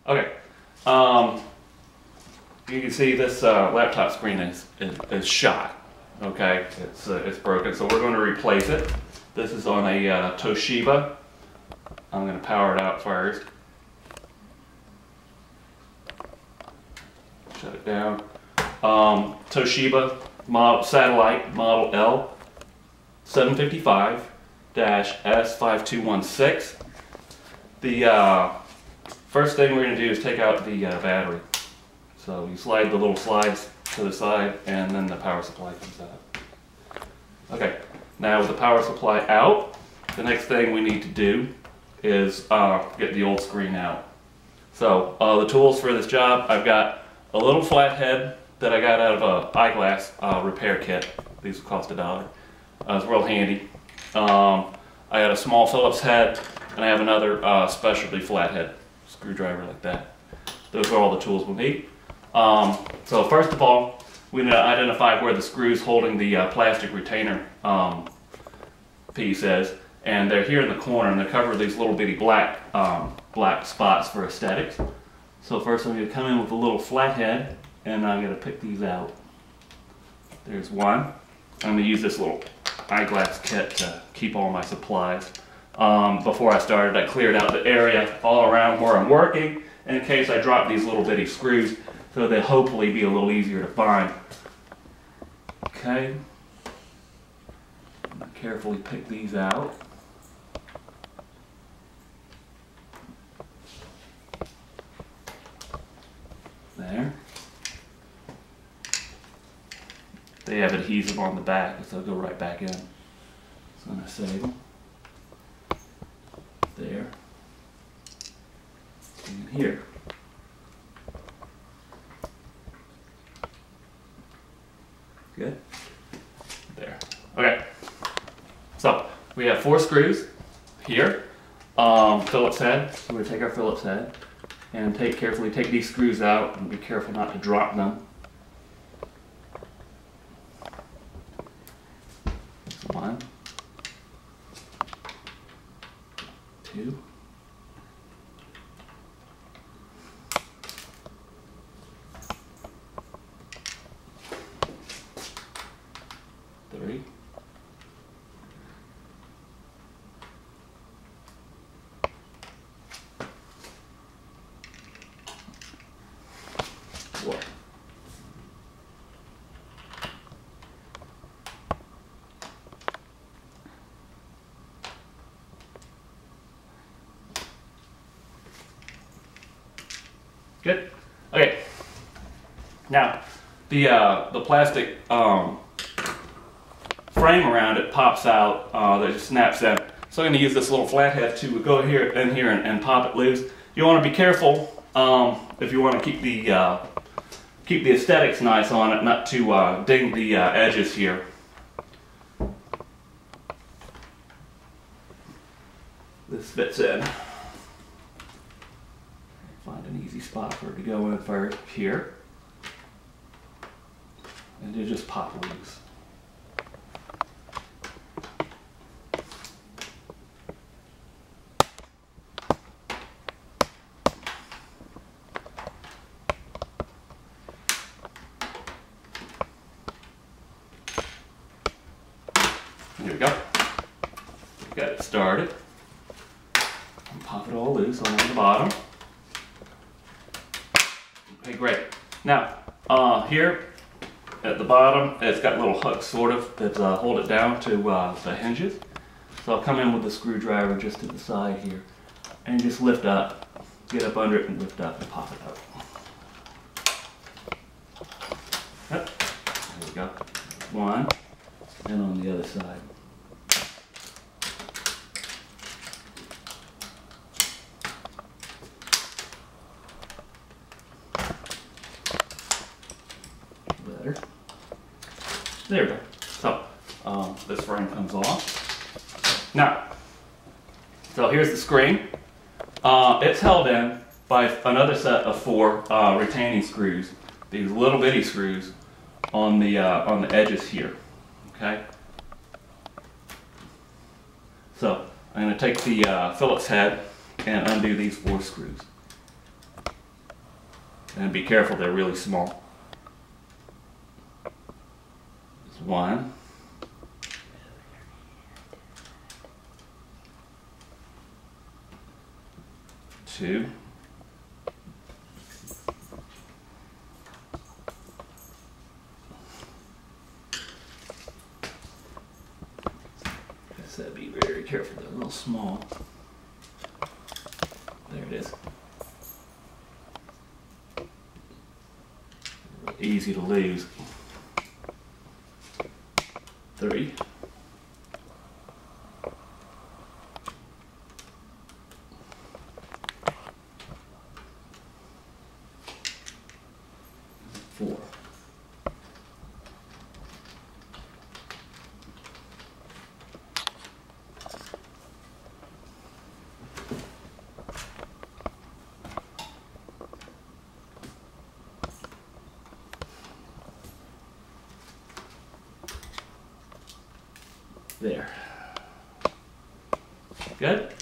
Okay. You can see this laptop screen is shot. Okay, it's broken, so we're going to replace it. This is on a Toshiba. I'm going to power it out first. Shut it down. Toshiba Satellite L755 S-5216. The first thing we're going to do is take out the battery. So you slide the little slides to the side and then the power supply comes out. Okay, now with the power supply out, the next thing we need to do is get the old screen out. So the tools for this job, I've got a little flathead that I got out of an eyeglass repair kit. These will cost $1. It's real handy. I got a small Phillips head, and I have another specialty flathead screwdriver like that. Those are all the tools we'll need. So first of all, we need to identify where the screws holding the plastic retainer piece is, and they're here in the corner, and they're covered with these little bitty black spots for aesthetics. So first I'm going to come in with a little flathead, and I'm going to pick these out. There's one. I'm going to use this little eyeglass kit to keep all my supplies. Before I started, I cleared out the area all around where I'm working in case I drop these little bitty screws, so they'll hopefully be a little easier to find. Okay. I'm going to carefully pick these out. There. They have adhesive on the back, so they'll go right back in. So I'm going to save them. There. And here. Good. There. Okay. So we have 4 screws here. Phillips head. So we're going to take our Phillips head and carefully take these screws out and be careful not to drop them. One, 2, 3, 4. Good. Okay. Now, the plastic frame around it pops out. That just snaps in. So I'm going to use this little flathead to go here and pop it loose. You want to be careful if you want to keep the aesthetics nice on it, not to ding the edges here. This fits in. Find an easy spot for it to go in first here, and you just pop loose. Here we go. Got it started. And pop it all loose on the bottom. Okay, great. Now, here at the bottom, it's got little hooks sort of that hold it down to the hinges. So I'll come in with the screwdriver just to the side here and just lift up, get up under it and lift up and pop it up. Yep. There we go. One, and on the other side. There we go. So, this frame comes off. Now, so here's the screen. It's held in by another set of 4 retaining screws. These little bitty screws on the edges here. Okay. So I'm going to take the Phillips head and undo these 4 screws. And be careful, they're really small. There's one. Two. So be very careful, they're a little small. There it is. Easy to lose. 3. 4. There. Good.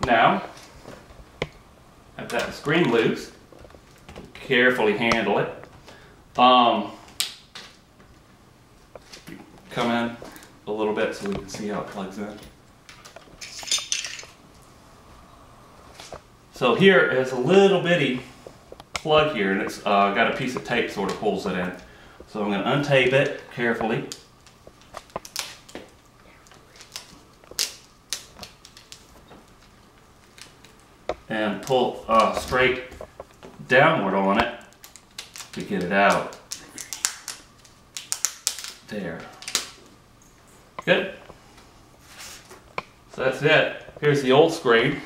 Now, I've got the screen loose. Carefully handle it. Come in a little bit so we can see how it plugs in. So here is a little bitty plug here, and it's got a piece of tape sort of holds it in. So I'm going to untape it carefully. And pull straight downward on it to get it out. There. Good. So that's it. Here's the old screen.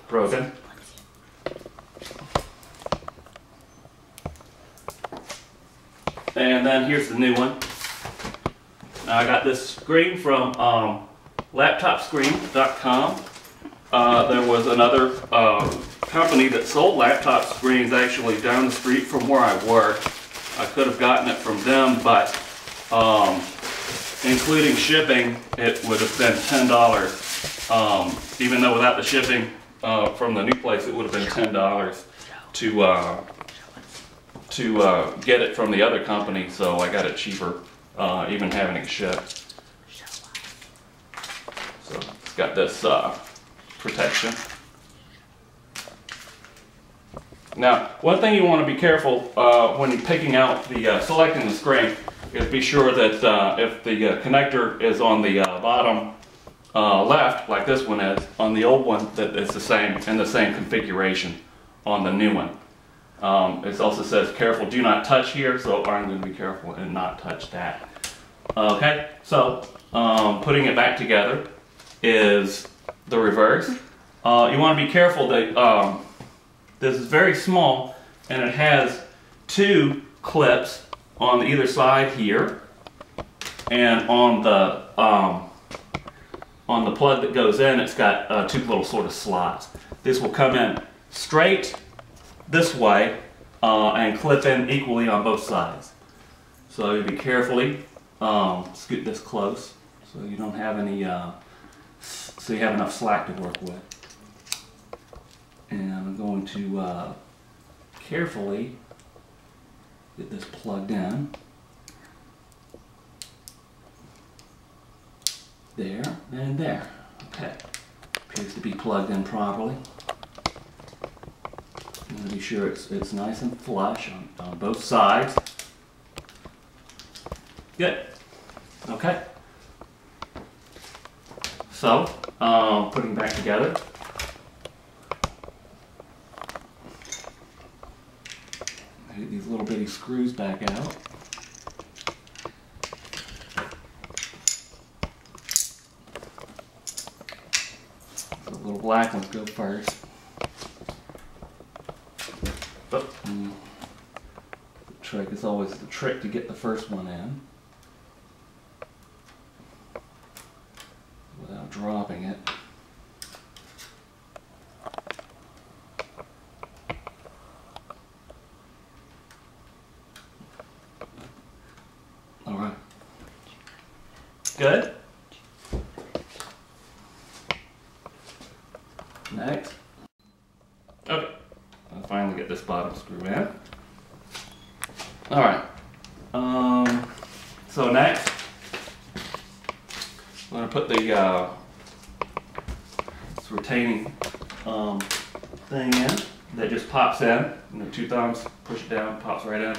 Broken. And then here's the new one. Now I got this screen from laptopscreen.com. There was another company that sold laptop screens actually down the street from where I work. I could have gotten it from them, but including shipping, it would have been $10. Even though without the shipping from the new place, it would have been $10 to get it from the other company. So I got it cheaper, even having it shipped. So it's got this protection. Now, one thing you want to be careful when you're picking out the selecting the screen is be sure that if the connector is on the bottom left, like this one is, on the old one, that it's the same in the same configuration on the new one. It also says careful, do not touch here, so I'm going to be careful and not touch that. Okay, so putting it back together is the reverse. You want to be careful that this is very small, and it has 2 clips on either side here, and on the plug that goes in, it's got 2 little sort of slots. This will come in straight this way and clip in equally on both sides. So you be carefully scoot this close so you don't have any, so you have enough slack to work with. And I'm going to carefully get this plugged in. There and there. Okay. Appears to be plugged in properly. I'm going to be sure it's nice and flush on both sides. Good. Okay. So, putting back together. Get these little bitty screws back out. The little black ones go first. But the trick is always the trick to get the first one in without dropping it. All right. Good. Next. Okay. finally get this bottom screw in. Alright. So next, I'm going to put the this retaining thing in that just pops in. You know, 2 thumbs, push it down, pops right in.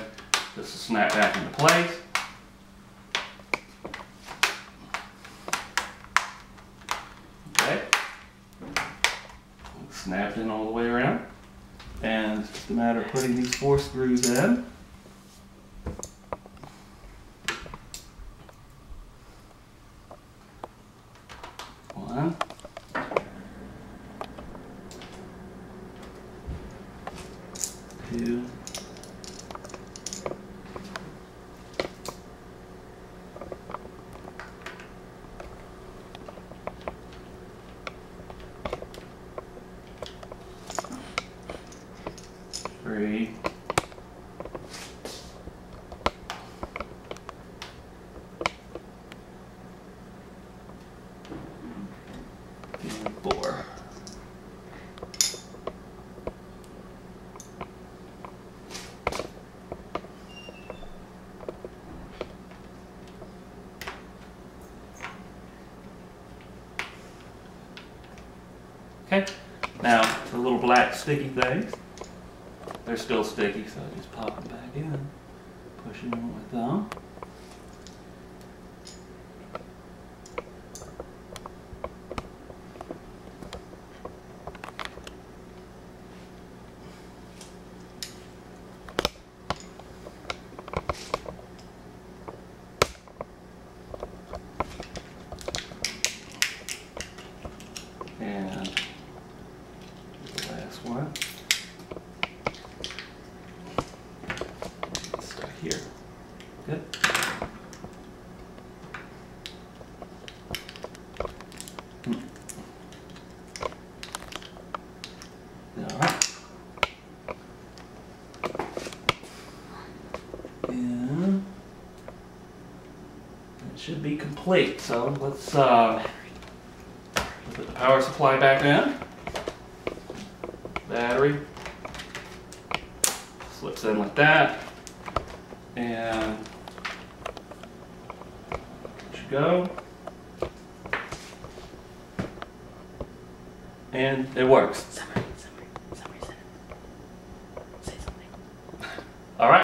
Just to snap back into place. Okay. Snapped in all the way around. And it's just a matter of putting these 4 screws in. One. 2. 3. 4. Okay, now the little black sticky things, they're still sticky, so I just pop them back in, push them in with my thumb. And the last one. It's stuck here. Good. Alright. And it should be complete. So let's put the power supply back in. Battery slips in like that, and there you go. And it works.